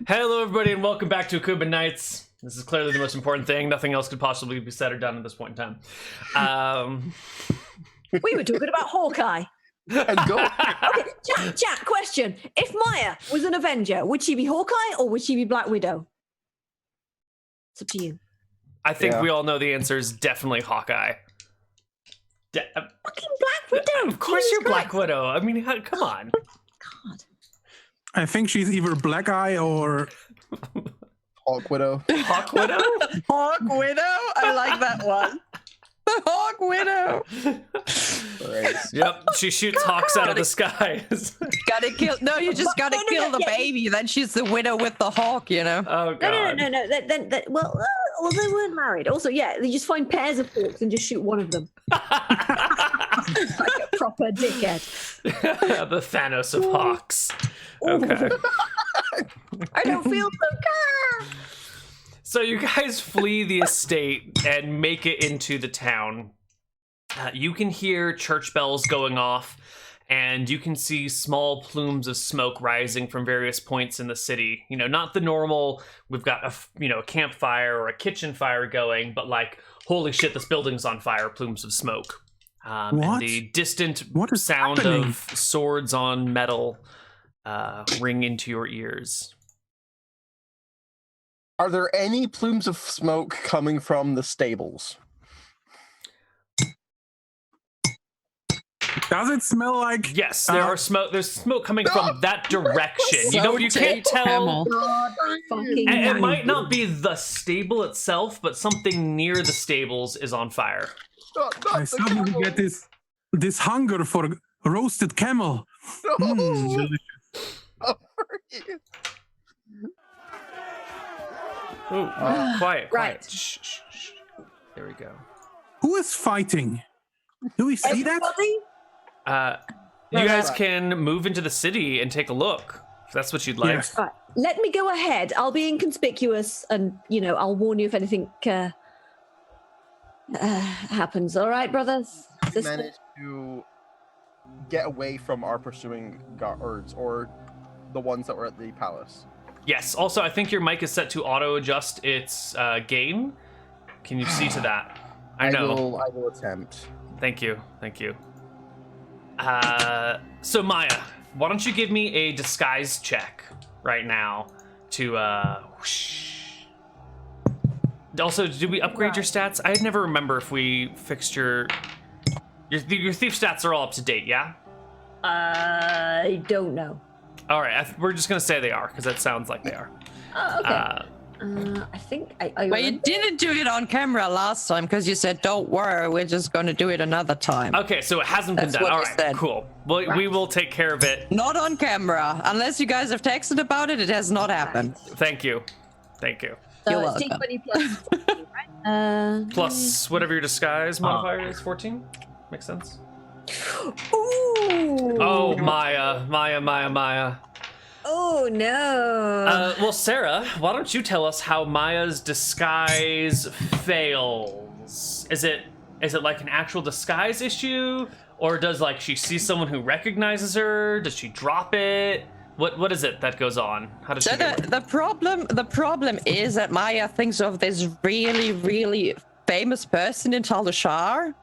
Hello, everybody, and welcome back to Akuban Nights. This is clearly the most important thing. Nothing else could possibly be said or done at this point in time. We were talking about Hawkeye. Okay, chat, question. If Maya was an Avenger, would she be Hawkeye or would she be Black Widow? It's up to you. I think we all know the answer is definitely Hawkeye. Fucking Black Widow. Of course you're Black Widow. I mean, come on. God. I think she's either Black Eye or Hawk Widow. Hawk Widow? Hawk Widow? I like that one. The Hawk Widow. Right. Yep, she shoots hawks out of the skies. Gotta kill. No, you just gotta kill the baby. Then she's the widow with the hawk, you know? Oh, God. No. Well, they weren't married. Also, yeah, they just find pairs of hawks and just shoot one of them. Like a proper dickhead. The Thanos of hawks. Okay. I don't feel so good. So you guys flee the estate and make it into the town. You can hear church bells going off, and you can see small plumes of smoke rising from various points in the city. You know, not the normal, we've got a campfire or a kitchen fire going, but like, holy shit, this building's on fire, plumes of smoke. And the distant sound of swords on metal ring into your ears. Are there any plumes of smoke coming from the stables? does it smell like? Yes, there are smoke. There's smoke coming from that direction. You know what? You can't tell. Fucking And it might not be the stable itself, but something near the stables is on fire. I suddenly get this hunger for roasted camel. Delicious. Oh, quiet. Right. Shh, shh, shh. There we go. Who is fighting? Do we see that? Everybody? You guys can move into the city and take a look if that's what you'd like. Yes. Right. Let me go ahead. I'll be inconspicuous and, I'll warn you if anything happens. All right, brothers? We managed to get away from our pursuing guards or the ones that were at the palace. Yes. Also, I think your mic is set to auto-adjust its gain. Can you see to that? I know. I will attempt. Thank you. So Maya, why don't you give me a disguise check right now to Also, did we upgrade your stats? I never remember if we fixed your thief stats are all up to date, yeah? I don't know. All right, we're just gonna say they are because that sounds like they are. Okay. I think I But you didn't do it on camera last time because you said, don't worry, we're just going to do it another time. Okay, so it hasn't been That's done. what All you right, said. cool. Well, we will take care of it. Not on camera. Unless you guys have texted about it, it has not happened. Thank you. So You're it's welcome. D20 plus 14, right? Plus whatever your disguise modifier is, 14. Makes sense. Ooh. Oh, Maya. Oh no. Well, Sarah, why don't you tell us how Maya's disguise fails? Is it like an actual disguise issue, or does like she see someone who recognizes her? Does she drop it? What is it that goes on? How does So she get the problem is that Maya thinks of this really famous person in Talashar.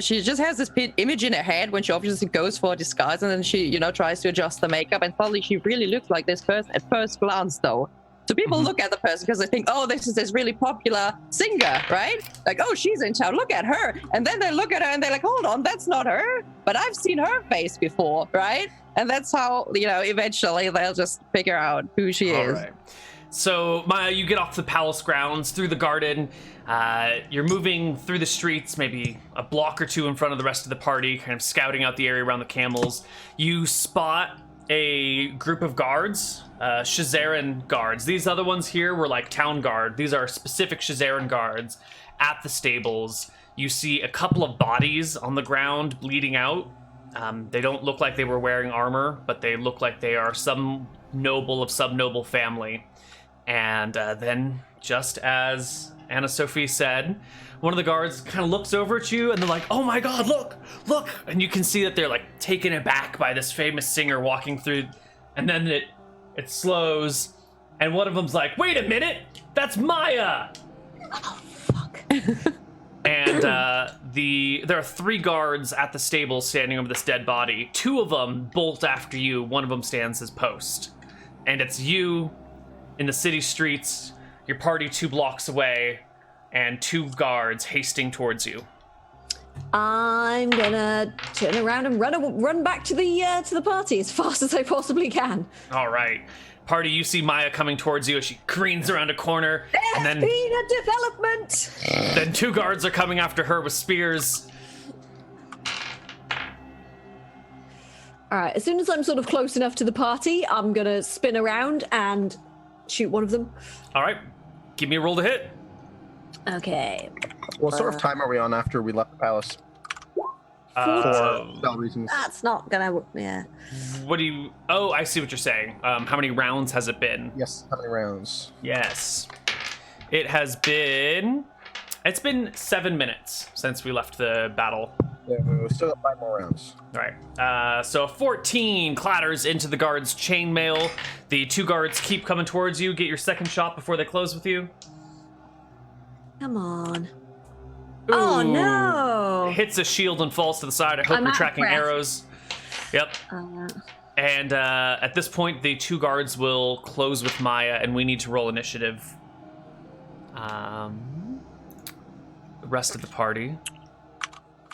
She just has this image in her head when she obviously goes for a disguise, and then she tries to adjust the makeup, and suddenly she really looks like this person at first glance, though. So people look at the person because they think, oh, this is this really popular singer, right? Like, oh, she's in town, look at her. And then they look at her and they're like, hold on, that's not her. But I've seen her face before, right? And that's how, eventually they'll just figure out who she is. All right. So, Maya, you get off the palace grounds, through the garden. You're moving through the streets, maybe a block or two in front of the rest of the party, kind of scouting out the area around the camels. You spot a group of guards, Shazaran guards. These other ones here were like town guard. These are specific Shazaran guards at the stables. You see a couple of bodies on the ground bleeding out. They don't look like they were wearing armor, but they look like they are some noble of some noble family. And then, just as Anna-Sophie said, one of the guards kind of looks over at you and they're like, oh my god, look! And you can see that they're like taken aback by this famous singer walking through, and then it It slows, and one of them's like, "Wait a minute, that's Maya!" Oh, fuck. And there are 3 guards at the stable standing over this dead body. 2 of them bolt after you. One of them stands as post, and it's you in the city streets. Your party 2 blocks away, and 2 guards hasting towards you. I'm gonna turn around and run back to the party as fast as I possibly can. All right. Party, you see Maya coming towards you as she careens around a corner, and There's then been a development. then 2 guards are coming after her with spears. All right, as soon as I'm sort of close enough to the party, I'm gonna spin around and shoot one of them. All right, give me a roll to hit. Okay. What sort of time are we on after we left the palace? For spell reasons. That's not gonna work. Yeah. What do you? Oh, I see what you're saying. How many rounds has it been? Yes, how many rounds? Yes, it has been. It's been 7 minutes since we left the battle. Yeah, we still got 5 more rounds. All right. So 14 clatters into the guard's chainmail. The 2 guards keep coming towards you. Get your second shot before they close with you. Come on. Oh Ooh. no! Hits a shield and falls to the side. I hope I'm you're out of tracking breath. arrows. Yep. And at this point, the 2 guards will close with Maya, and we need to roll initiative. The rest of the party.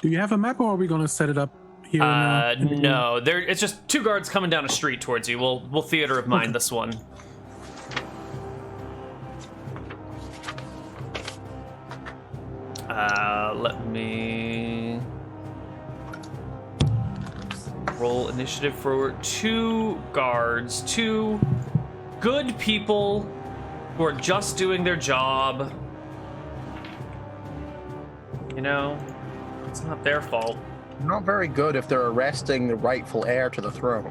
Do you have a map, or are we gonna set it up here? No, it's just 2 guards coming down a street towards you. We'll theater of mind this one. Let me roll initiative for 2 guards, 2 good people who are just doing their job. You know, it's not their fault. Not very good if they're arresting the rightful heir to the throne.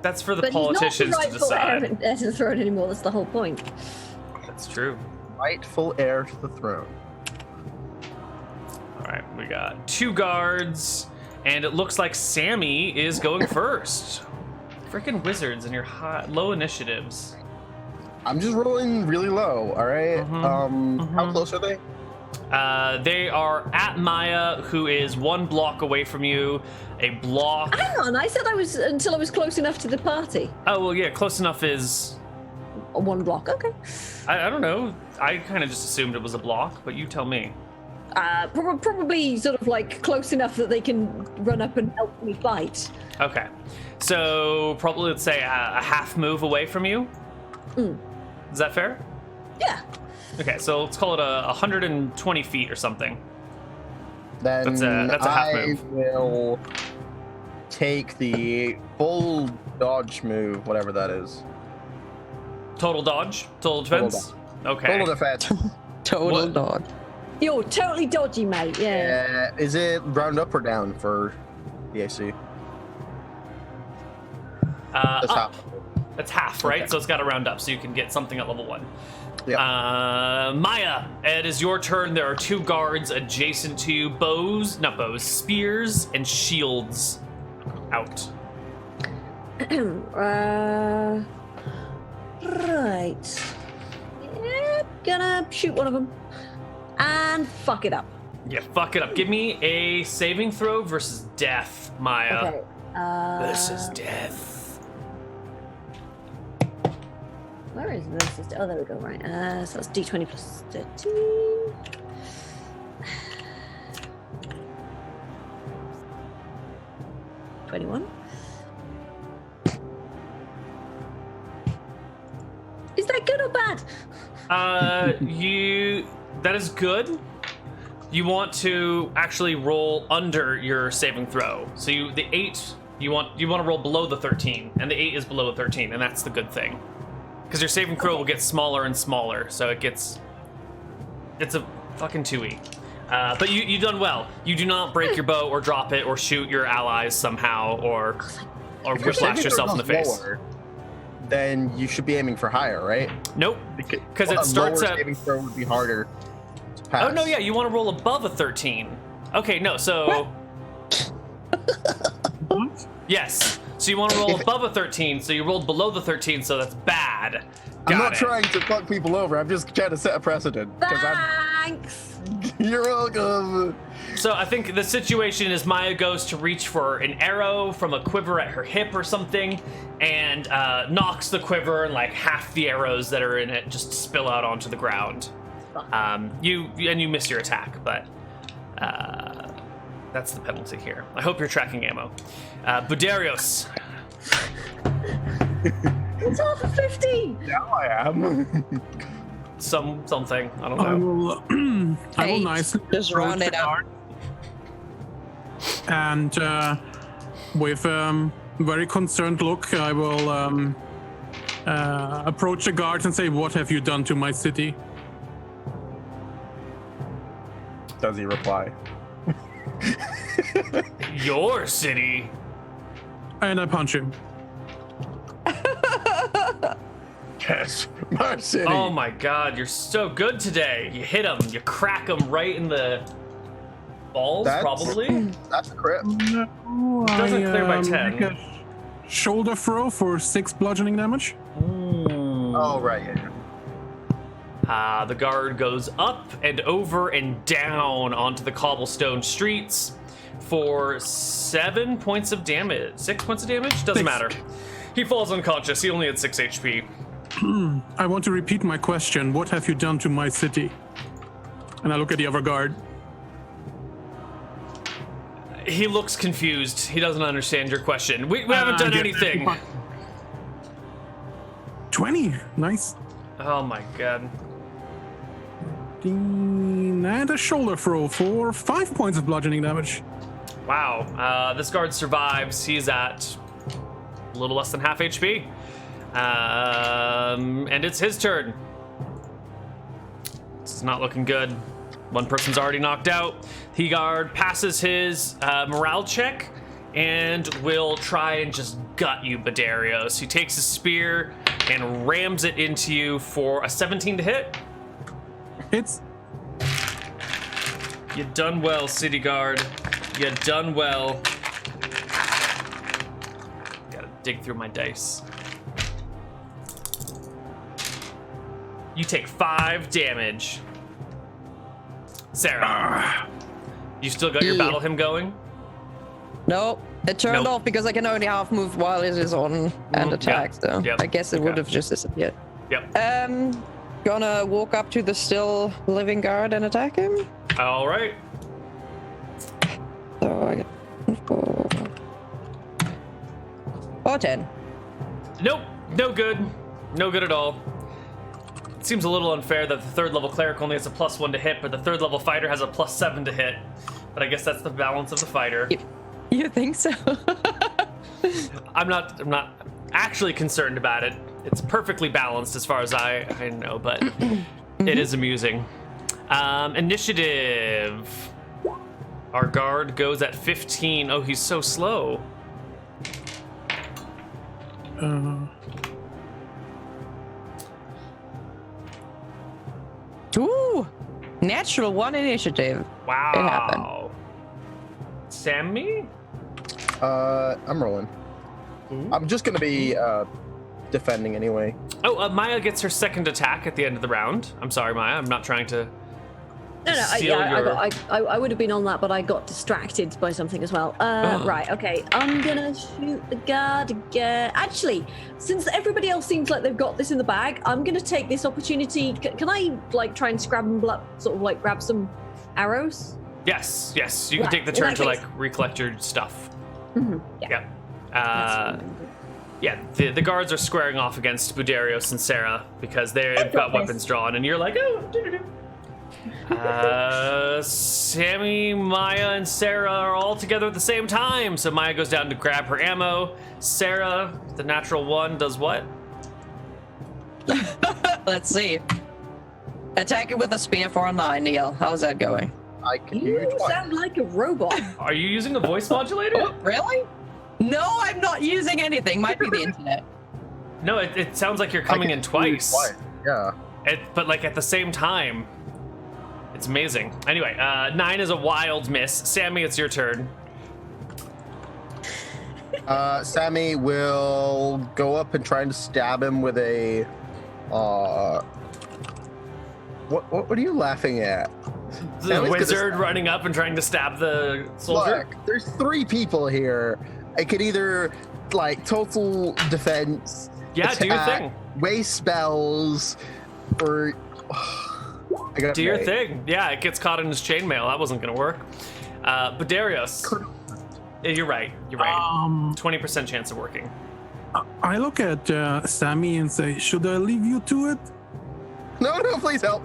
That's for the But politicians to he's not the rightful decide. heir to the throne anymore. That's the whole point. That's true. Rightful heir to the throne. All right, we got 2 guards, and it looks like Sammy is going first. Freaking wizards and your low initiatives. I'm just rolling really low, all right? How close are they? They are at Maya, who is 1 block away from you. A block. Hang on, I said I was until I was close enough to the party. Oh, well, yeah, close enough is. 1 block, okay. I don't know. I kind of just assumed it was a block, but you tell me. Probably sort of like close enough that they can run up and help me fight. Okay. So, probably, let's say, a half move away from you. Is that fair? Yeah. Okay, so let's call it 120 feet or something. Then that's a half I move. will take the full dodge move, whatever that is. Total dodge? Total defense? Okay. Total defense. Total What? dodge. You're totally dodgy, mate. Yeah. Is it round up or down for the AC? That's Up. half. That's half, right? Okay. So it's got to round up so you can get something at level 1. Yeah. Maya, it is your turn. There are 2 guards adjacent to you. Spears and shields out. Right. Yeah, gonna shoot one of them and fuck it up. Yeah, fuck it up. Give me a saving throw versus death, Maya. Okay. Versus death. Where is versus? Oh, there we go. Right. So that's D20 plus 13. 21. Is that good or bad? That is good. You want to actually roll under your saving throw. So the 8, you want to roll below the 13, and the 8 is below the 13, and that's the good thing. Because your saving throw will get smaller and smaller, so it's a fucking 2E. But you done well. You do not break your bow or drop it or shoot your allies somehow or whiplash yourself in the face. Lower, then you should be aiming for higher, right? Nope. Because it starts lower at. saving throw would be harder to pass. Oh no, yeah, you want to roll above a 13. Okay, no, so What? yes. So you want to roll above a 13, so you rolled below the 13, so that's bad. I'm not Got it. trying to fuck people over. I'm just trying to set a precedent. Thanks. You're welcome. So I think the situation is Maya goes to reach for an arrow from a quiver at her hip or something, and knocks the quiver, and like half the arrows that are in it just spill out onto the ground. You miss your attack, but that's the penalty here. I hope you're tracking ammo. Budarios. It's half of 15. Now I am. Something. I don't I know. will, I will Eight. nicely Just approach round the it up. guard. And with very concerned look, I will approach the guards and say, "What have you done to my city?" Does he reply? Your city. And I punch him. Yes, my city. Oh my god, you're so good today. You hit him, you crack him right in the balls, probably. That's a crit. No, Doesn't clear by 10. make a shoulder throw for 6 bludgeoning damage. Oh, right, yeah. The guard goes up and over and down onto the cobblestone streets for 7 points of damage. 6 points of damage? Doesn't 6. matter. He falls unconscious. He only had 6 HP. I want to repeat my question. What have you done to my city? And I look at the other guard. He looks confused. He doesn't understand your question. We haven't done Yeah, anything. 20. Nice. Oh my god. And a shoulder throw for 5 points of bludgeoning damage. Wow. This guard survives. He's at a little less than half HP. And it's his turn. It's not looking good. One person's already knocked out. The guard passes his morale check and will try and just gut you, Budarios. He takes his spear and rams it into you for a 17 to hit. It's You done well, city guard. You done well. Gotta dig through my dice. You take 5 damage. Sarah, you still got your Yeah. battle hymn going? Nope. It turned Nope. off because I can only half move while it is on and attack, so Yep. I guess it would have just disappeared. Yep. Gonna walk up to the still living guard and attack him. All right. So I get 4. Or 10. Nope. No good. No good at all. It seems a little unfair that the 3rd level cleric only has a +1 to hit, but the 3rd level fighter has a +7 to hit. But I guess that's the balance of the fighter. You think so? I'm not actually concerned about it. It's perfectly balanced as far as I know, but it is amusing. Initiative. Our guard goes at 15. Oh, he's so slow. Ooh, natural 1 initiative. Wow. It happened. Sammy? I'm rolling. I'm just gonna be defending anyway. Oh, Maya gets her 2nd attack at the end of the round. I'm sorry, Maya. I'm not trying to. No, Seal your- I would have been on that, but I got distracted by something as well. Right, okay. I'm gonna shoot the guard again. Actually, since everybody else seems like they've got this in the bag, I'm gonna take this opportunity. Can I like try and scramble up, sort of like grab some arrows? Yes. You can Right, take the in turn that to case- like recollect your stuff. Yeah. Yep. That's fine. Yeah, the guards are squaring off against Budarios and Sarah because they've got got this. weapons drawn, and you're like, oh, doo-doo-doo. Sammy, Maya, and Sarah are all together at the same time. So Maya goes down to grab her ammo. Sarah, the natural 1, does what? Let's see. Attack it with a spear for a 9, Neal. How's that going? I can hear You you twice. sound like a robot. Are you using a voice modulator? Oh, really? No, I'm not using anything. Might be the internet. No, it sounds like you're coming I in can hear you twice. Yeah. But like at the same time. It's amazing. Anyway, 9 is a wild miss. Sammy, it's your turn. Sammy will go up and try to stab him with a. What are you laughing at? The Sammy's gonna wizard running up and trying to stab the soldier. Look, there's 3 people here. I could either like total defense. Yeah, do your thing. Waste spells, or I got Do your May. thing. Yeah, it gets caught in his chainmail. That wasn't going to work. But Darius, you're right. You're right. 20% chance of working. I look at Sammy and say, should I leave you to it? No, please help.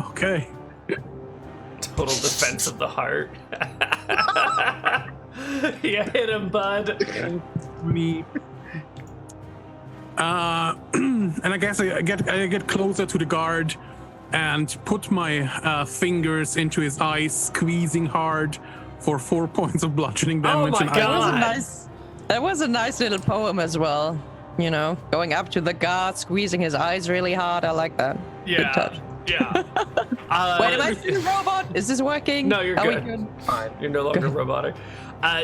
Okay. Total defense of the heart. You hit him, bud. Me. And I guess I get closer to the guard and put my fingers into his eyes, squeezing hard for 4 points of bludgeoning damage. my and God. That was a nice little poem as well. You know, going up to the guard, squeezing his eyes really hard. I like that. Good touch. Yeah. Wait, am I still a robot? Is this working? No, you're Are we good. You're no longer robotic.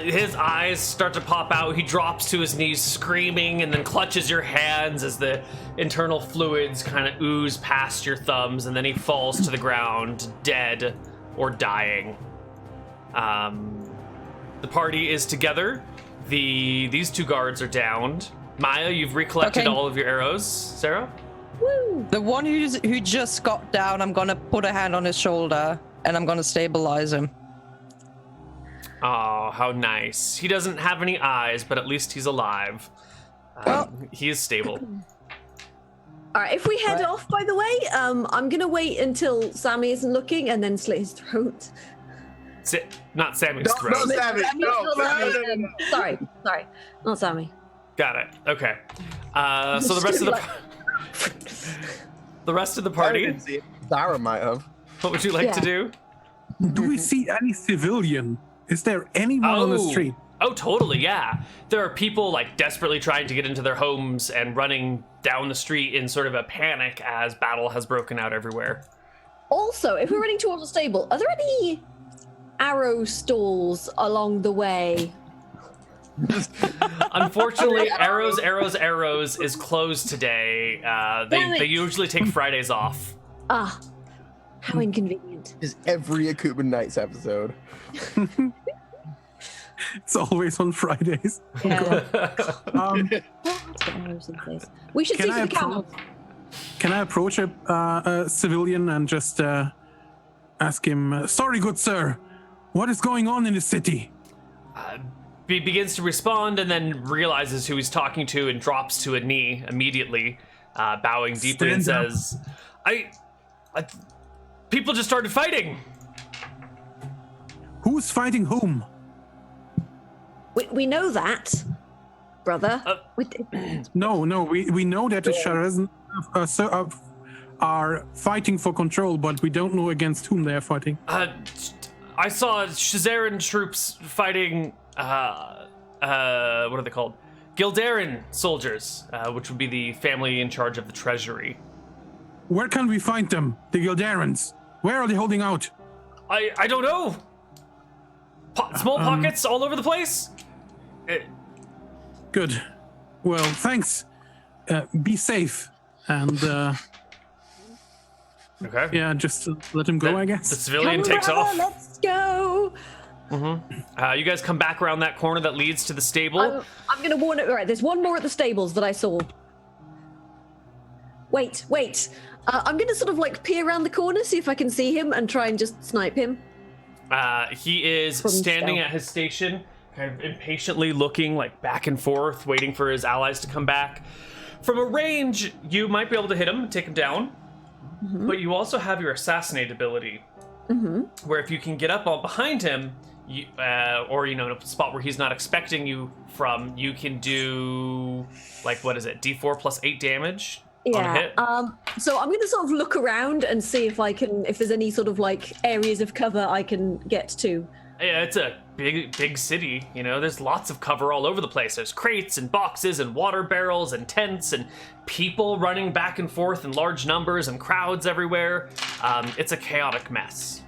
His eyes start to pop out. He drops to his knees screaming and then clutches your hands as the internal fluids kind of ooze past your thumbs, and then he falls to the ground, dead or dying. The party is together. These 2 guards are downed. Maya, you've recollected all of your arrows. Sarah? Woo! The one who just got down, I'm gonna put a hand on his shoulder and I'm gonna stabilize him. Oh, how nice. He doesn't have any eyes, but at least he's alive. He is stable. All right, if we head off, by the way, I'm going to wait until Sammy isn't looking and then slit his throat. Not Sammy's No, throat. Sammy. No, Sammy. Sorry, not Sammy. Got it. Okay. So the rest of the rest of the I party, didn't see it. Zara might have. what would you like to do? Do we see any civilian? Is there anyone on the street? Oh, totally, yeah. There are people like desperately trying to get into their homes and running down the street in sort of a panic as battle has broken out everywhere. Also, if we're running towards the stable, are there any arrow stalls along the way? Unfortunately, Arrows is closed today. They usually take Fridays off. Ah, how inconvenient. Is every Akuban Nights episode. It's always on Fridays. Yeah. Let's get arrows in place. We should see to the camels. Can I approach a civilian and just ask him, sorry, good sir, what is going on in the city? He begins to respond and then realizes who he's talking to and drops to a knee immediately, bowing deeply and Stand up. says, I people just started fighting. Who's fighting whom? We know that, brother. No, we know that the Sharazan are fighting for control, but we don't know against whom they are fighting. I saw Shazaran troops fighting, what are they called? Gildaran soldiers, which would be the family in charge of the treasury. Where can we find them? The Gildarans. Where are they holding out? I don't know. Small pockets all over the place. Good. Well, thanks. Be safe. And, Okay. yeah, just let him go, I The guess. civilian Come, takes brother, off. Let's go. You guys come back around that corner that leads to the stable. I'm going to warn it. All right, there's one more at the stables that I saw. Wait. I'm going to sort of like peer around the corner, see if I can see him and try and just snipe him. He is From standing stealth. at his station, kind of impatiently looking like back and forth, waiting for his allies to come back. From a range, you might be able to hit him, take him down, but you also have your assassinate ability, where if you can get up on behind him, you, or in a spot where he's not expecting you from, you can do like D4 plus 8 damage on a hit. So I'm going to sort of look around and see if there's any sort of like areas of cover I can get to. Yeah, it's a big city, there's lots of cover all over the place. There's crates and boxes and water barrels and tents and people running back and forth in large numbers and crowds everywhere. It's a chaotic mess.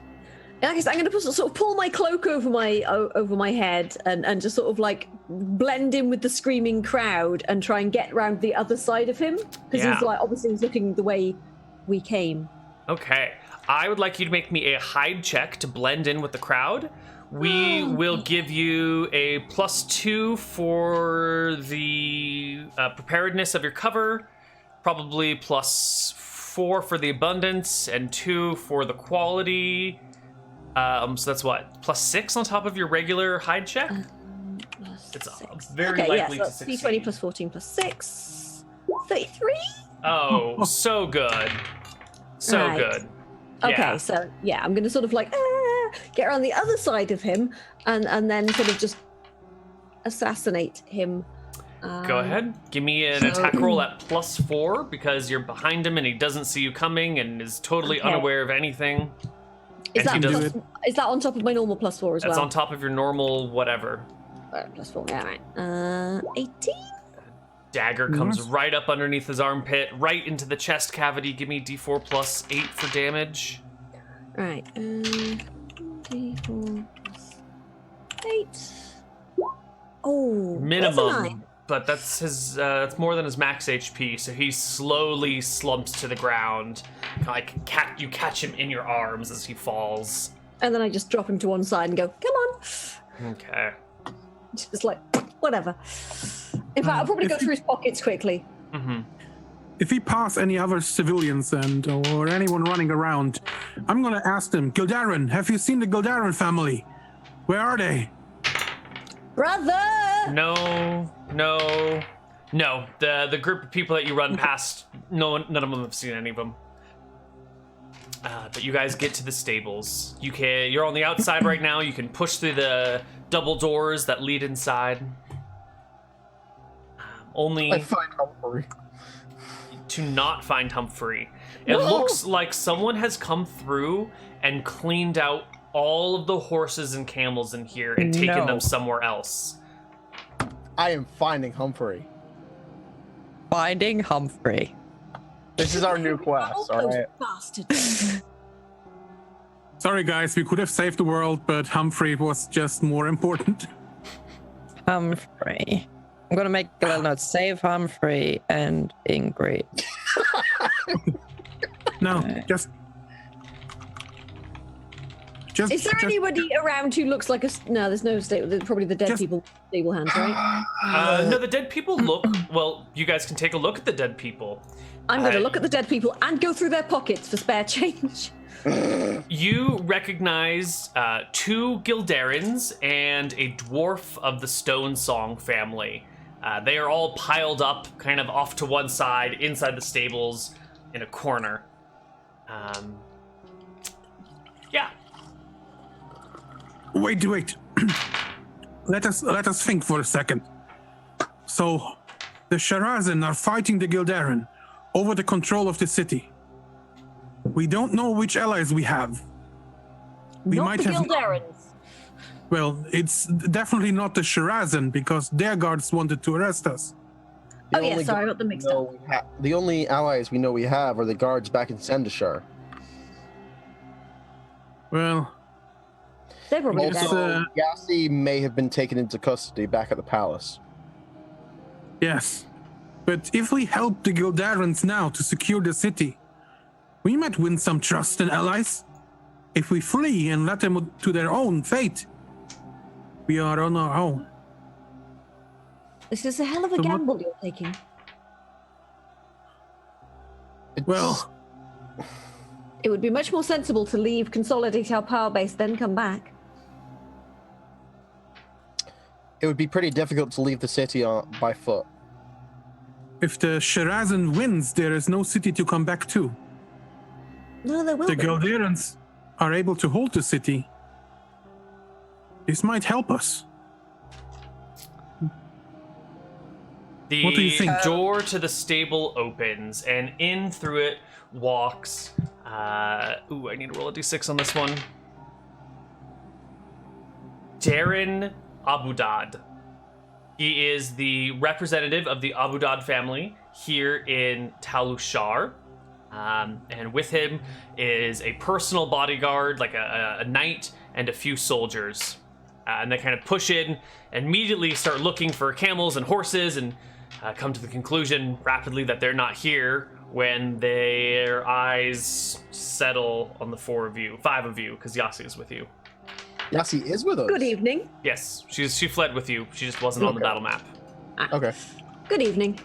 I guess I'm going to sort of pull my cloak over my head and just sort of like blend in with the screaming crowd and try and get around the other side of him because Yeah. he's like obviously he's looking the way we came. Okay. I would like you to make me a hide check to blend in with the crowd. We will give you a +2 for the preparedness of your cover, probably +4 for the abundance, and 2 for the quality. So that's what? +6 on top of your regular hide check? It's very likely to succeed. D20 plus 14 plus 6. 33? Oh, so good. So Right. good. Okay, Yeah. so yeah, I'm going to sort of like get around the other side of him and then sort of just assassinate him. Go ahead. Give me an attack roll at +4 because you're behind him and he doesn't see you coming and is totally Okay. unaware of anything. Is And he that, does- is that on top of my normal +4 as That's well? on top of your normal whatever. +4, yeah, right. 18? Dagger comes Nice. right up underneath his armpit, right into the chest cavity. Give me D4 plus 8 for damage. Right. D4 plus 8. Oh, that's a Minimum. 9. But that's his. That's more than his max HP. So he slowly slumps to the ground. Like you catch him in your arms as he falls. And then I just drop him to one side and go, come on. Okay. Just like, whatever. In fact, I'll probably go if through his pockets quickly. Mm-hmm. If we pass any other civilians or anyone running around, I'm gonna ask them, Gildarin, have you seen the Gildarin family? Where are they? Brother! No. The group of people that you run past, none of them have seen any of them. But you guys get to the stables. You're on the outside right now. You can push through the double doors that lead inside. I Only find Humphrey. to not find Humphrey. It looks like someone has come through and cleaned out all of the horses and camels in here and taken No. them somewhere else. I am finding Humphrey. Finding Humphrey. This is our new quest, Oh, all those right? bastards. Sorry guys, we could have saved the world, but Humphrey was just more important. Humphrey. I'm gonna make a little note. Save Humphrey and Ingrid. No, just Is there anybody around who looks like a... No, there's no stable. Probably the dead Just- people stable hands, right? No, the dead people look... Well, you guys can take a look at the dead people. I'm going to look at the dead people and go through their pockets for spare change. You recognize 2 Gildarins and a dwarf of the Stone Song family. They are all piled up, kind of off to one side, inside the stables, in a corner. Yeah. Wait. let us think for a second. So, the Sharazan are fighting the Gildarin over the control of the city. We don't know which allies we have. We Not might the have. Gildarins. Well, it's definitely not the Sharazan because their guards wanted to arrest us. The Oh, yeah, only sorry, I guards got them mixed we up. know the only allies we know we have are the guards back in Sendashar. Well, They're probably Also- dead. Yassi may have been taken into custody back at the palace. yes. But if we help the Gildarans now to secure the city, we might win some trust and allies. If we flee and let them to their own fate, we are on our own. This is a hell of a So what- gamble you're taking. It's- Well, It would be much more sensible to leave, consolidate our power base, then come back. it would be pretty difficult to leave the city by foot. if the Sharazan wins, there is no city to come back to. No, there will The be. Gildarans are able to hold the city. This might help us. The What do you think? door to the stable opens, and in through it walks... I need to roll a d6 on this one. Darren Abudad. He is the representative of the Abudad family here in Talushar. And with him is a personal bodyguard, like a knight, and a few soldiers. And they kind of push in, and immediately start looking for camels and horses, and come to the conclusion rapidly that they're not here when their eyes settle on the five of you, because Yassi is with you. Yassi is with us. Good evening. Yes, she fled with you. She just wasn't on the battle map. Okay. Good evening.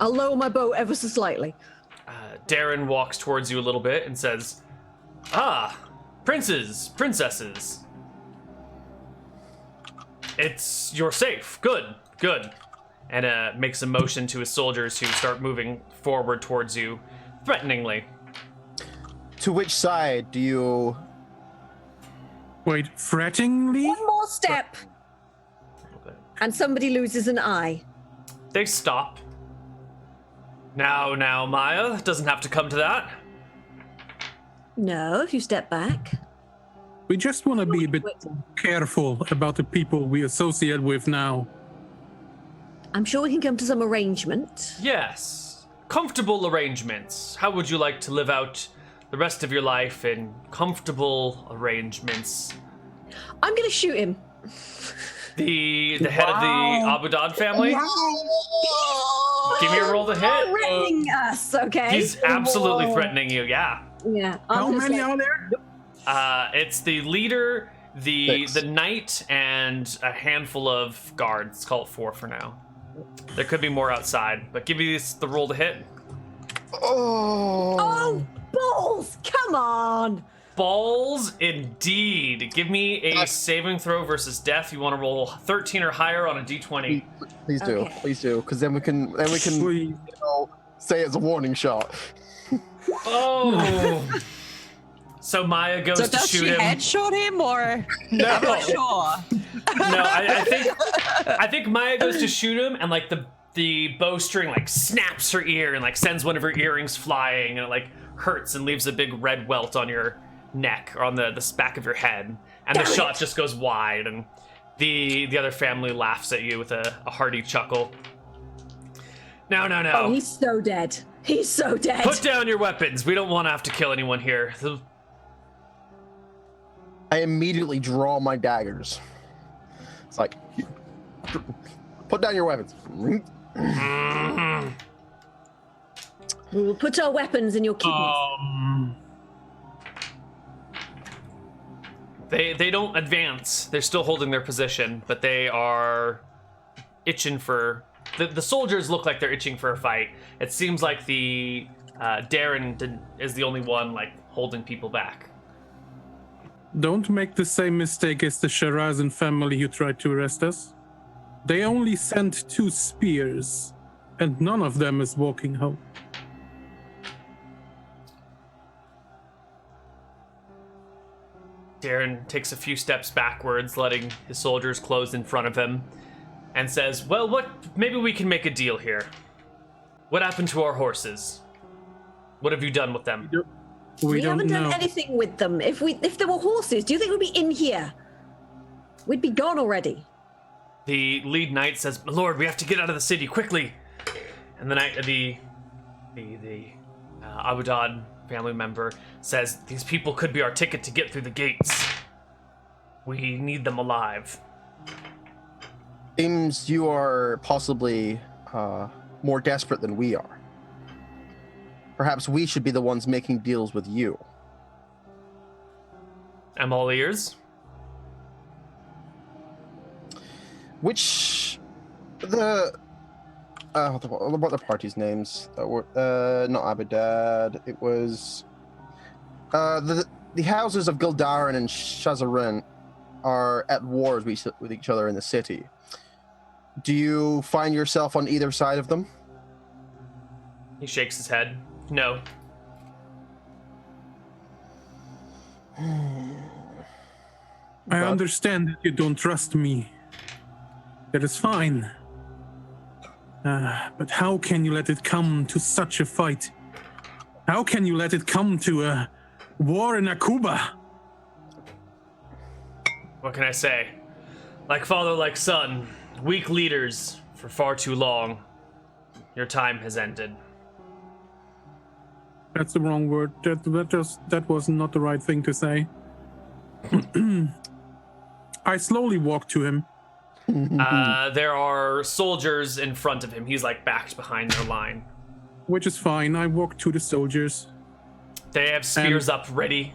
I'll lower my bow ever so slightly. Darren walks towards you a little bit and says, "Ah, princes, princesses. You're safe. Good. And makes a motion to his soldiers who start moving forward towards you, threateningly. To which side do you... Wait, threateningly? One more step, and somebody loses an eye. They stop. Now, Maya, doesn't have to come to that. No, if you step back. We just want to be a bit careful about the people we associate with now. I'm sure we can come to some arrangement. Yes, comfortable arrangements. How would you like to live out the rest of your life in comfortable arrangements? I'm going to shoot him. The head of the Abudad family? Give me a roll to hit. Threatening us, okay? He's absolutely threatening you, yeah. Yeah. How many are there? It's the leader, the knight, and a handful of guards. Call it 4 for now. There could be more outside, but give me the roll to hit. Oh, balls! Come on! Balls, indeed. Give me a saving throw versus death. You want to roll 13 or higher on a d20. Please do, Okay. please do, because then we can Please. say it's a warning shot. Oh. So Maya goes So to does shoot she him. headshot him, or No. I'm not sure. No, I think Maya goes to shoot him, and like the bowstring like snaps her ear and like sends one of her earrings flying, and it like hurts and leaves a big red welt on your neck or on the back of your head, and the shot just goes wide, and the other family laughs at you with a hearty chuckle. No. Oh, he's so dead. He's so dead. Put down your weapons. We don't want to have to kill anyone here. I immediately draw my daggers. It's like, put down your weapons. We will put our weapons in your kidneys. They don't advance. They're still holding their position, but they are itching for... The soldiers look like they're itching for a fight. It seems like the Darren is the only one like holding people back. Don't make the same mistake as the Sharazan family who tried to arrest us. They only sent 2 spears, and none of them is walking home. Darren takes a few steps backwards, letting his soldiers close in front of him, and says, "Well, maybe we can make a deal here. What happened to our horses? What have you done with them?" We don't haven't know. done anything with them. If there were horses, do you think we'd be in here? We'd be gone already. The lead knight says, "My lord, we have to get out of the city quickly." And the Abudad family member says, "These people could be our ticket to get through the gates. We need them alive." Seems you are possibly more desperate than we are. Perhaps we should be the ones making deals with you. I'm all ears. Which what are the parties' names? Not Abadad. It was the houses of Gildarin and Shazarin are at wars with each other in the city. Do you find yourself on either side of them? He shakes his head. No. I understand that you don't trust me. That is fine. But how can you let it come to such a fight? How can you let it come to a war in Akuban? What can I say? Like father, like son. Weak leaders for far too long. Your time has ended. That's the wrong word. That was not the right thing to say. I slowly walk to him. There are soldiers in front of him. He's like backed behind their line. Which is fine. I walk to the soldiers. They have spears up ready,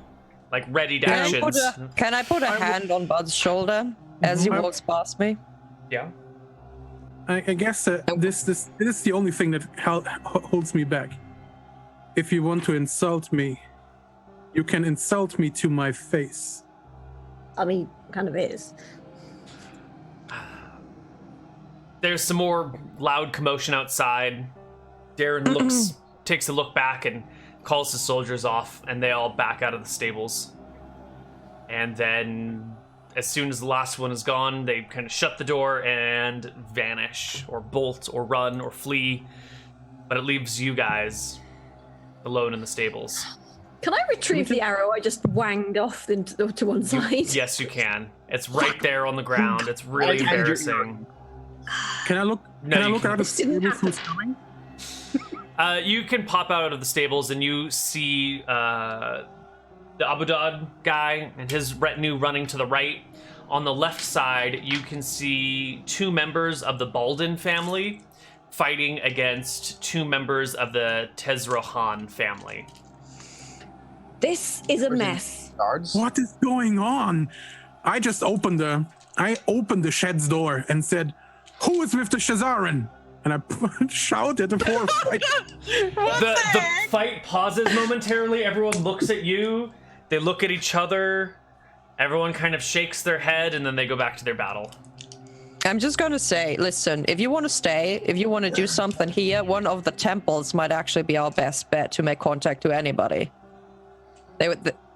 like readied actions. Can I put a hand on Bud's shoulder as he walks past me? Yeah. I guess this is the only thing that holds me back. If you want to insult me, you can insult me to my face. I mean, kind of is. There's some more loud commotion outside. Darren takes a look back and calls the soldiers off, and they all back out of the stables. And then, as soon as the last one is gone, they kind of shut the door and vanish, or bolt, or run, or flee. But it leaves you guys alone in the stables. Can I retrieve the arrow I just wanged off to one side? Yes, you can. It's right there on the ground. It's really embarrassing. Can I look? No, Can I you look can't. out of the stables who's coming? You can pop out of the stables and you see the Abudad guy and his retinue running to the right. On the left side, you can see 2 members of the Baldin family fighting against 2 members of the Tezrohan family. This is a mess. Guards. What is going on? I just opened the shed's door and said, "Who is with the Shazaran?" And I shouted for a fight. The fight pauses momentarily. Everyone looks at you. They look at each other. Everyone kind of shakes their head, and then they go back to their battle. I'm just going to say, listen, if you want to stay, if you want to do something here, one of the temples might actually be our best bet to make contact to anybody.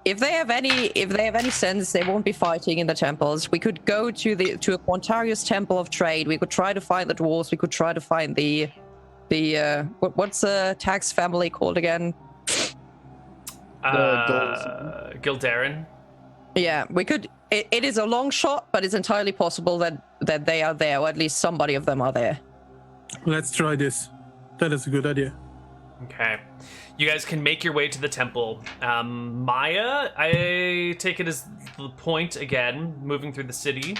If they have any sense, they won't be fighting in the temples. We could go to a Quantarius temple of trade. We could try to find the dwarves. We could try to find the what's the tax family called again? Gildarin. Yeah, we could. It is a long shot, but it's entirely possible that they are there, or at least somebody of them are there. Let's try this. That is a good idea. Okay. You guys can make your way to the temple. Maya, I take it as the point again, moving through the city.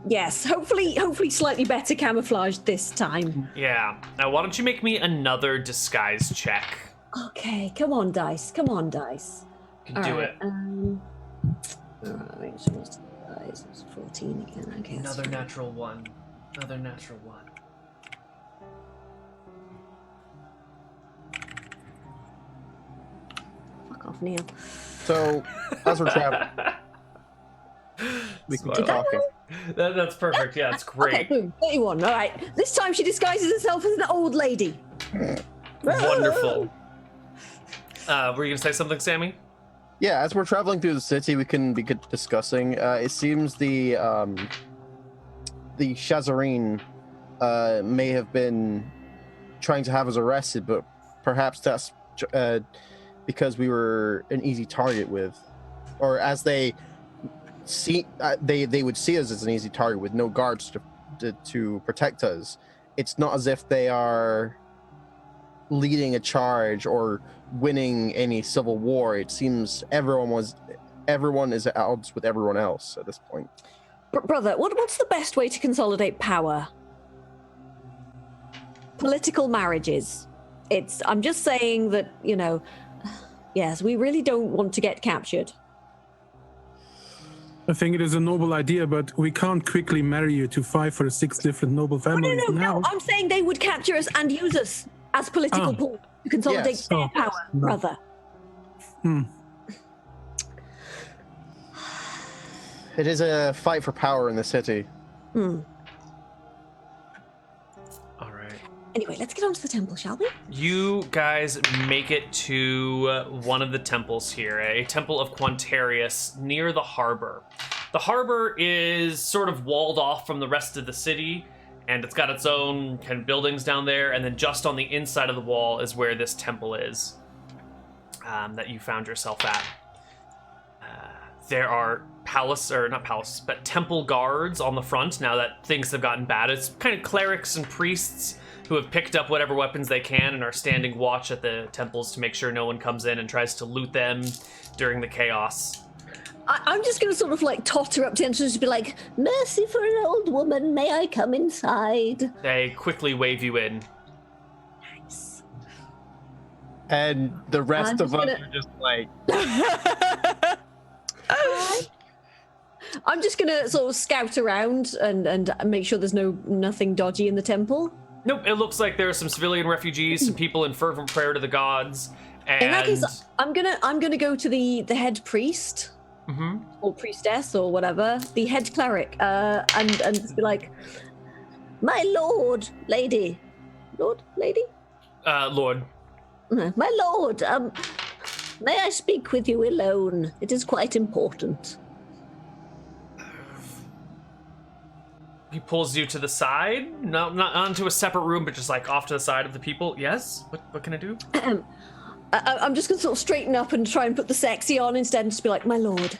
Yes, hopefully slightly better camouflaged this time. Yeah. Now, why don't you make me another disguise check? Okay, come on, dice. You can do it. Alright, so what's the dice? It's 14 again, I guess. Another natural one. Fuck off, Neal. So, as we're traveling, we can keep talking. That's perfect. Yeah, it's great. Okay, boom, 31. All right. This time she disguises herself as an old lady. Wonderful. Were you gonna say something, Sammy? Yeah, as we're traveling through the city, we can be discussing. It seems the Shazareen may have been trying to have us arrested, but perhaps that's because we were an easy target with, or as they see, they would see us as an easy target with no guards to protect us. It's not as if they are leading a charge or winning any civil war. It seems everyone is at odds with everyone else at this point. Brother, what's the best way to consolidate power? Political marriages. I'm just saying that, yes, we really don't want to get captured. I think it is a noble idea, but we can't quickly marry you to 5 or 6 different noble families now. No, I'm saying they would capture us and use us as political pool to consolidate their power, brother. It is a fight for power in the city. All right. Anyway, let's get on to the temple, shall we? You guys make it to one of the temples here, a temple of Quantarius near the harbor. The harbor is sort of walled off from the rest of the city, and it's got its own kind of buildings down there, and then just on the inside of the wall is where this temple is that you found yourself at. there are temple guards on the front now that things have gotten bad. It's kind of clerics and priests who have picked up whatever weapons they can and are standing watch at the temples to make sure no one comes in and tries to loot them during the chaos. I'm just going to sort of like totter up to entrance and be like, "Mercy for an old woman, may I come inside?" They quickly wave you in. Nice. And the rest I'm of just us gonna- are just like, I'm just going to sort of scout around and make sure there's nothing dodgy in the temple. Nope, it looks like there are some civilian refugees, some people in fervent prayer to the gods, and... In that case, I'm gonna go to the head priest or priestess or whatever, the head cleric, and just be like, "My lord, lady, lord, lady, Lord. my lord, may I speak with you alone? It is quite important." He pulls you to the side, no, not onto a separate room, but just like off to the side of the people. Yes? What can I do? I'm just gonna sort of straighten up and try and put the sexy on instead, and just be like, "My lord."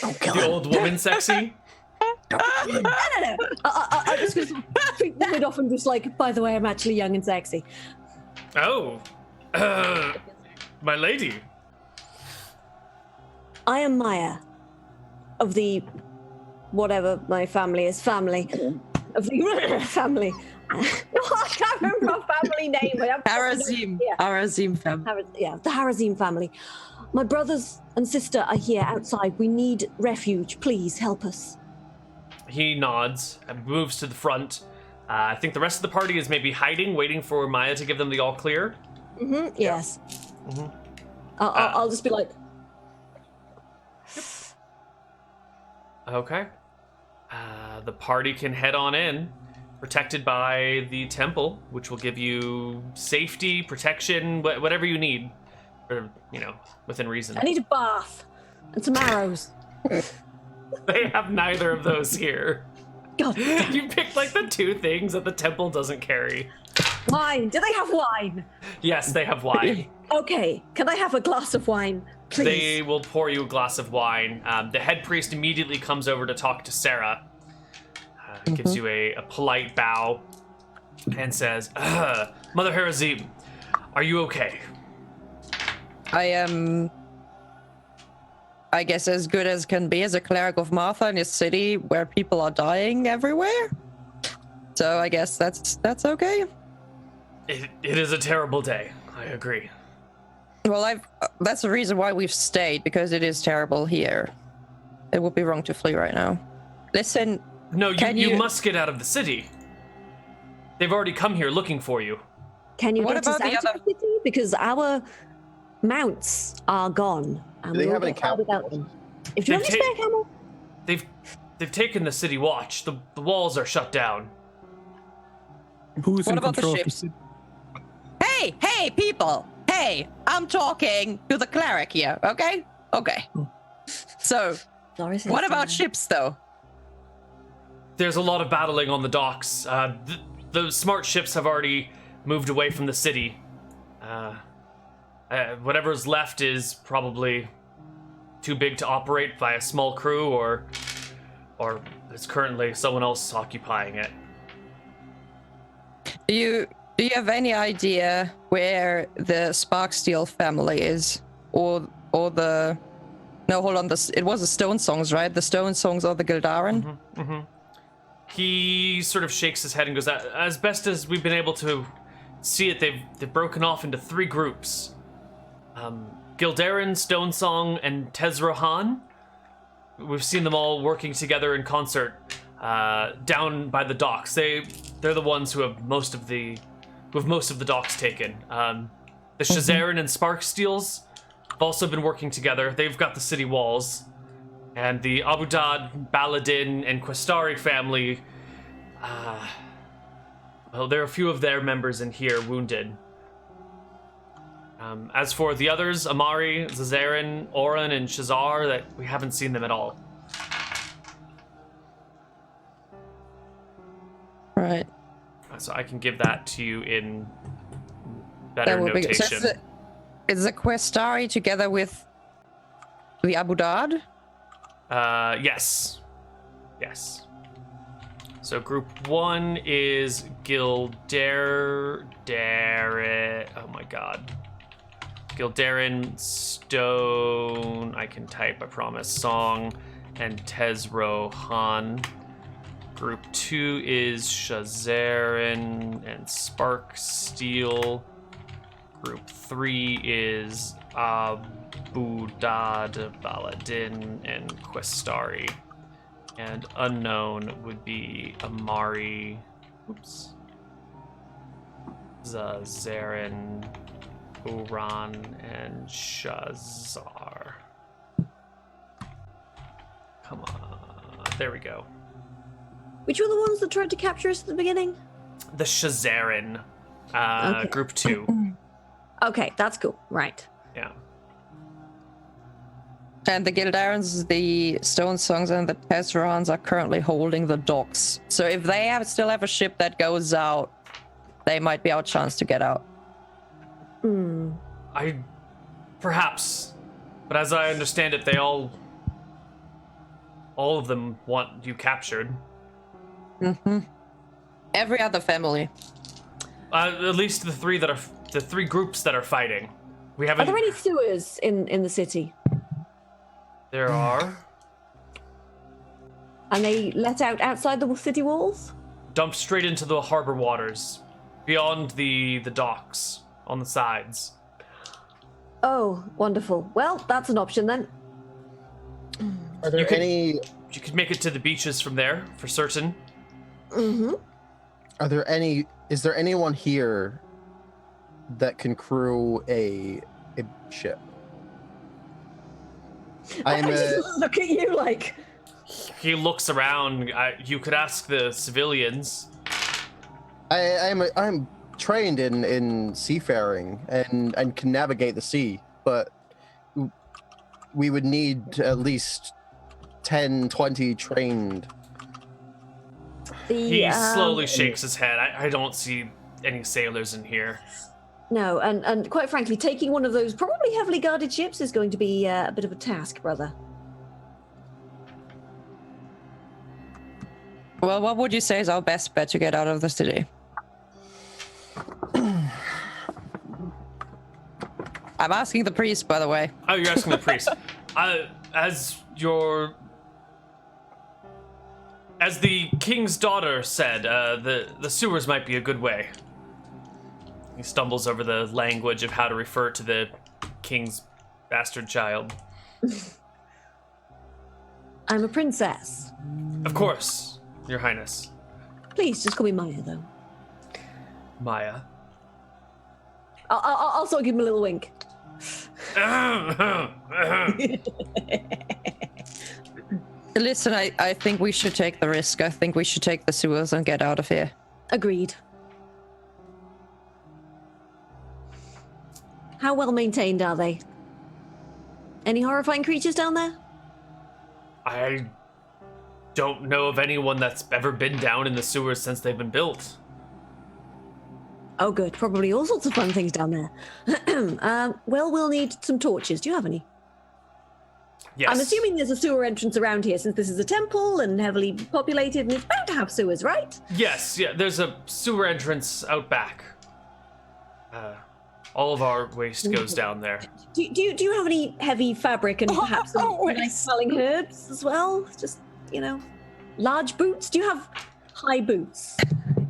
The old woman sexy? No. I'm just gonna sort of tweak the lid off and just like, "By the way, I'm actually young and sexy." Oh. My lady. I am Maya, of the whatever my family is, family of the family. I can't remember our family name. But Harazim. Yeah. Harazim family. The Harazim family. My brothers and sister are here outside. We need refuge. Please help us. He nods and moves to the front. I think the rest of the party is maybe hiding, waiting for Maya to give them the all clear. Yes. I'll just be like, Okay. The party can head on in, protected by the temple, which will give you safety, protection, whatever you need, or, within reason. "I need a bath and some arrows." They have neither of those here. God, You picked like the two things that the temple doesn't carry. wine. Do they have wine? Yes, they have wine. Okay. Can I have a glass of wine, please? They will pour you a glass of wine. The head priest immediately comes over to talk to Sarah. Gives you a polite bow and says, "Mother Harazim, are you okay?" I am, I guess, as good as can be as a cleric of Martha in a city where people are dying everywhere. So I guess that's okay. It is a terrible day. I agree. Well, that's the reason why we've stayed, because it is terrible here. It would be wrong to flee right now. Listen. No, Can you you- must get out of the city. They've already come here looking for you. Can you What get us about the out other- of the city? Because our mounts are gone. And Do they we have will any get by without camels? them. If you have They've any spare camel, They've taken the city watch. The walls are shut down. Who is What in about the control of ships? city? Hey, people! Hey, I'm talking to the cleric here, okay? Okay. So, Doris, what about ships, though? There's a lot of battling on the docks. The smart ships have already moved away from the city. Whatever's left is probably too big to operate by a small crew, or it's currently someone else occupying it. Do you have any idea where the Sparksteel family is, or the? No, hold on. It was the Stone Songs, right? The Stone Songs or the Gildaran? He sort of shakes his head and goes, "As best as we've been able to see it, they've broken off into three groups. Gildaran, Stonesong, and Tezrohan. We've seen them all working together in concert down by the docks. They're the ones who have most of the docks taken. The Shazaran and Sparksteels have also been working together. They've got the city walls. And the Abudad, Baladin, and Questari family, well, there are a few of their members in here wounded. As for the others, Amari, Zazarin, Oren, and Shazar, that we haven't seen them at all." Right. So I can give that to you in better That would be. notation. So is the Questari together with the Abudad? Yes. Yes. So group 1 is Gildarin. Oh my god. Gildarin, Stone. I can type, I promise. Song and Tezro Han. Group 2 is Shazarin and Spark Steel. Group 3 is Abu Dad, Baladin, and Questari. And unknown would be Amari. Oops. Zazarin, Uran, and Shazar. Come on. There we go. Which were the ones that tried to capture us at the beginning? The Shazarin. Okay. Group 2. Okay, that's cool. Right. Yeah. And the Gildarans, the Stone Songs, and the Tezrons are currently holding the docks. So if they still have a ship that goes out, they might be our chance to get out. Perhaps. But as I understand it, they all of them want you captured. Mm-hmm. Every other family. At least the three groups that are fighting. We haven't. Are there any sewers in the city? There are. And they let out outside the city walls? Dumped straight into the harbor waters, beyond the docks on the sides. Oh, wonderful. Well, that's an option then. Are there any? You could make it to the beaches from there, for certain. Mm-hmm. Are there any? Is there anyone here that can crew a ship? I just look at you like. He looks around. You could ask the civilians. I'm trained in seafaring and can navigate the sea, but we would need at least 10, 20 trained. He slowly shakes his head. I don't see any sailors in here. No, and quite frankly, taking one of those probably heavily guarded ships is going to be a bit of a task, brother. Well, what would you say is our best bet to get out of the city? I'm asking the priest, by the way. Oh, you're asking the priest. As the king's daughter said, the sewers might be a good way. He stumbles over the language of how to refer to the king's bastard child. I'm a princess. Of course, Your Highness. Please, just call me Maya, though. Maya. I'll also give him a little wink. Listen, I think we should take the risk. I think we should take the sewers and get out of here. Agreed. How well maintained are they? Any horrifying creatures down there? I don't know of anyone that's ever been down in the sewers since they've been built. Oh, good. Probably all sorts of fun things down there. Well, we'll need some torches. Do you have any? Yes. I'm assuming there's a sewer entrance around here since this is a temple and heavily populated and it's bound to have sewers, right? Yes, yeah, there's a sewer entrance out back. All of our waste goes down there. Do you have any heavy fabric and perhaps some nice smelling herbs as well? Just, large boots? Do you have high boots?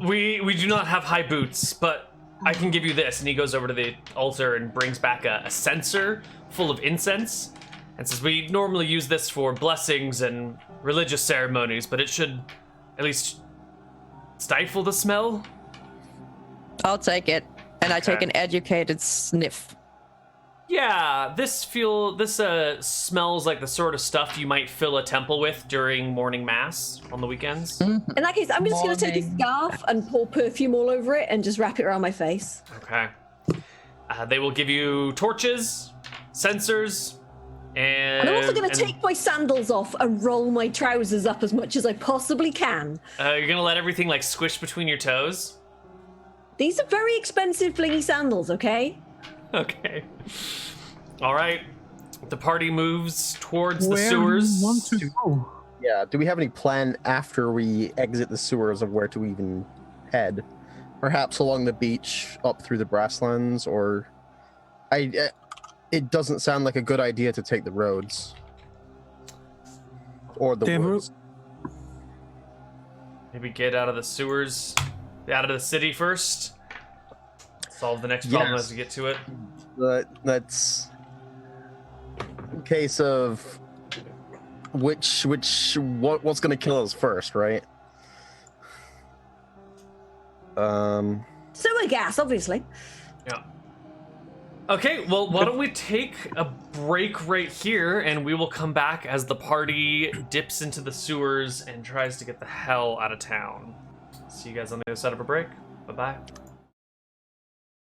We do not have high boots, but I can give you this. And he goes over to the altar and brings back a censer full of incense and says, we normally use this for blessings and religious ceremonies, but it should at least stifle the smell. I'll take it. And I take Okay. an educated sniff. Yeah, this smells like the sort of stuff you might fill a temple with during morning mass on the weekends. In that case, I'm just going to take a scarf and pour perfume all over it and just wrap it around my face. Okay. They will give you torches, sensors, and I'm also going to take my sandals off and roll my trousers up as much as I possibly can. You're gonna let everything like squish between your toes. These are very expensive flingy sandals, okay? Okay. All right. The party moves towards the Where sewers. do you want to go? Yeah, do we have any plan after we exit the sewers of where to even head? Perhaps along the beach, up through the grasslands, or... it doesn't sound like a good idea to take the roads. Or the Devil- woods. Maybe get out of the sewers, out of the city first. Solve the next problem Yes. as we get to it. That's a case of what's gonna kill us first, right? Sewer gas, obviously. Yeah. Okay, well, why don't we take a break right here, and we will come back as the party dips into the sewers and tries to get the hell out of town. See you guys on the other side of a break. Bye-bye.